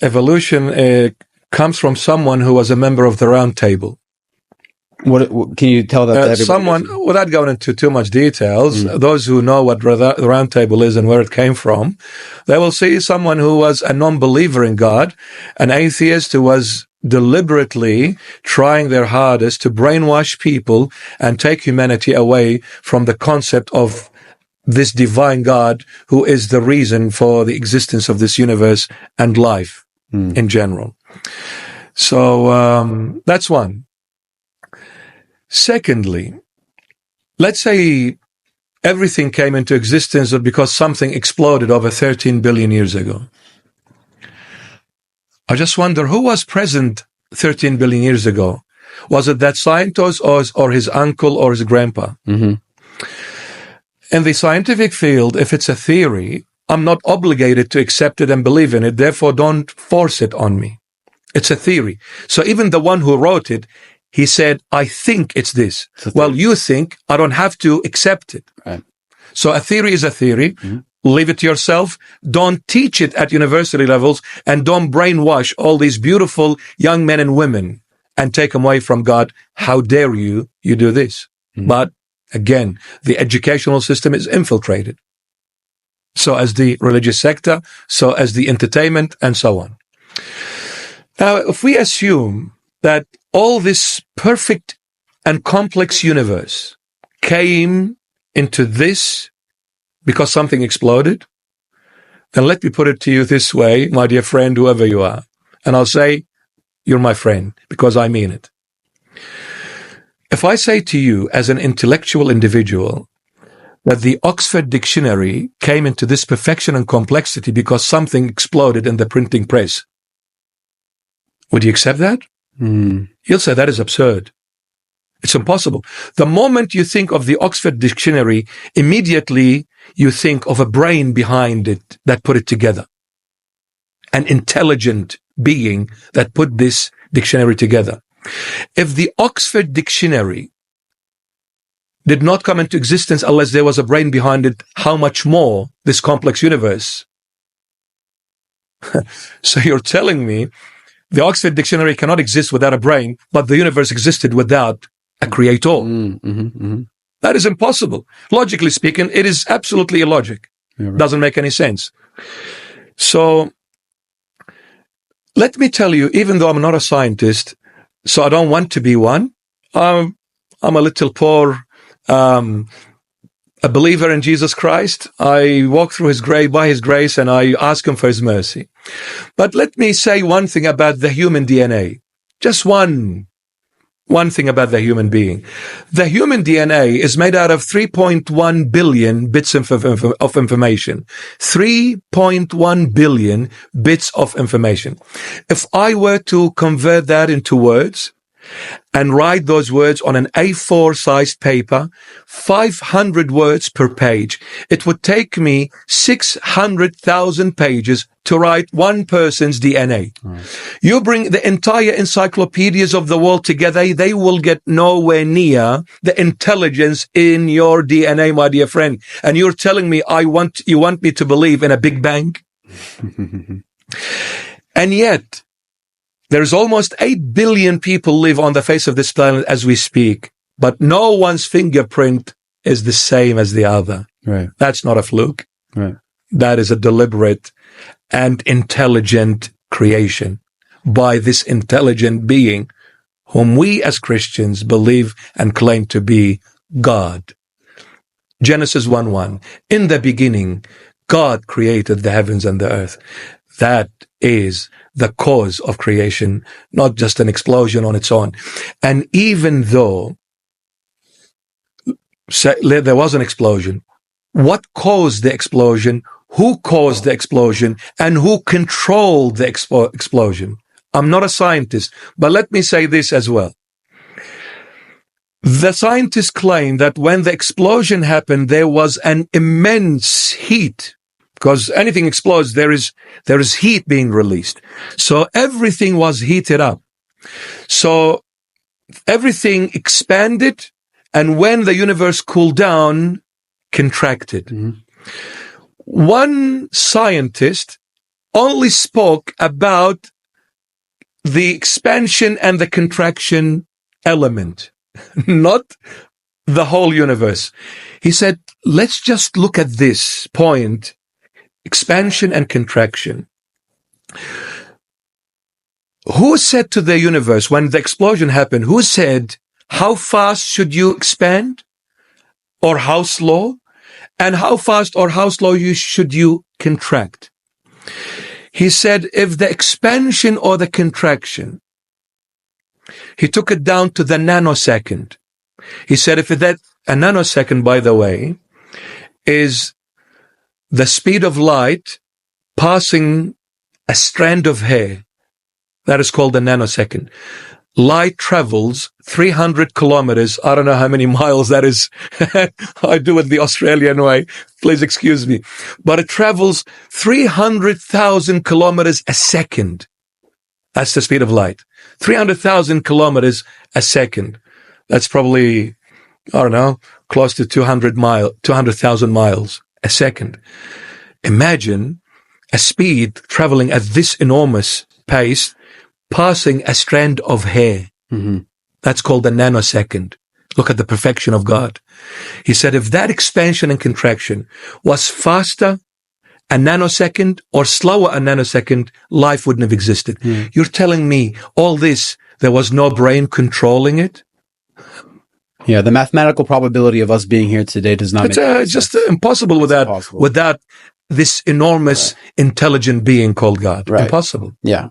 evolution comes from someone who was a member of the Round Table. What can you tell that to everybody? Someone, without going into too much details, those who know what the Round Table is and where it came from, they will see someone who was a non-believer in God, an atheist who was deliberately trying their hardest to brainwash people and take humanity away from the concept of this divine God who is the reason for the existence of this universe and life in general. So that's one. Secondly, let's say everything came into existence because something exploded over 13 billion years ago. I just wonder who was present 13 billion years ago. Was it that scientist or his uncle or his grandpa? Mm-hmm. In the scientific field, if it's a theory, I'm not obligated to accept it and believe in it. Therefore, don't force it on me. It's a theory. So even the one who wrote it, he said, I think it's this. Well, you think, I don't have to accept it. Right. So a theory is a theory. Leave it to yourself. Don't teach it at university levels, and don't brainwash all these beautiful young men and women and take them away from God. How dare you do this? But again, the educational system is infiltrated. So as the religious sector, so as the entertainment, and so on. Now, if we assume that all this perfect and complex universe came into this because something exploded, then let me put it to you this way, my dear friend, whoever you are. And I'll say, you're my friend, because I mean it. If I say to you as an intellectual individual that the Oxford Dictionary came into this perfection and complexity because something exploded in the printing press, would you accept that? You'll say that is absurd. It's impossible. The moment you think of the Oxford Dictionary, immediately you think of a brain behind it that put it together. An intelligent being that put this dictionary together. If the Oxford Dictionary did not come into existence unless there was a brain behind it, how much more this complex universe? So you're telling me the Oxford Dictionary cannot exist without a brain, but the universe existed without a creator. That is impossible. Logically speaking, it is absolutely illogic. Yeah, right. Doesn't make any sense. So let me tell you, even though I'm not a scientist, so I don't want to be one, I'm a little poor, a believer in Jesus Christ. I walk through his grave by his grace, and I ask him for his mercy. But let me say one thing about the human DNA. Just one thing about the human being. The human DNA is made out of 3.1 billion bits of information. 3.1 billion bits of information. If I were to convert that into words and write those words on an A4 sized paper, 500 words per page, it would take me 600,000 pages to write one person's DNA. You bring the entire encyclopedias of the world together, they will get nowhere near the intelligence in your DNA, my dear friend. And you're telling me you want me to believe in a Big Bang? And yet, there's almost 8 billion people live on the face of this planet as we speak, but no one's fingerprint is the same as the other. Right. That's not a fluke. Right. That is a deliberate and intelligent creation by this intelligent being whom we as Christians believe and claim to be God. Genesis 1:1. In the beginning, God created the heavens and the earth. That is the cause of creation, not just an explosion on its own. And even though there was an explosion, what caused the explosion? Who caused the explosion? And who controlled the explosion? I'm not a scientist, but let me say this as well. The scientists claim that when the explosion happened, there was an immense heat. Because anything explodes, there is heat being released. So everything was heated up. So everything expanded, and when the universe cooled down, contracted. One scientist only spoke about the expansion and the contraction element, not the whole universe. He said, let's just look at this point, expansion and contraction. Who said to the universe when the explosion happened, who said, how fast should you expand? Or how slow? And how fast or how slow should you contract? He said, if the expansion or the contraction, he took it down to the nanosecond. He said, if that, a nanosecond, by the way, is the speed of light passing a strand of hair, that is called a nanosecond. Light travels 300 kilometers. I don't know how many miles that is. I do it the Australian way. Please excuse me. But it travels 300,000 kilometers a second. That's the speed of light. 300,000 kilometers a second. That's probably, I don't know, close to 200,000 miles a second. Imagine a speed traveling at this enormous pace, passing a strand of hair. Mm-hmm. That's called a nanosecond. Look at the perfection of God. He said, if that expansion and contraction was faster a nanosecond or slower a nanosecond, life wouldn't have existed. Mm. You're telling me all this, there was no brain controlling it? Yeah, the mathematical probability of us being here today does not make sense. It's just impossible without this enormous, intelligent being called God. Right. Impossible. Yeah.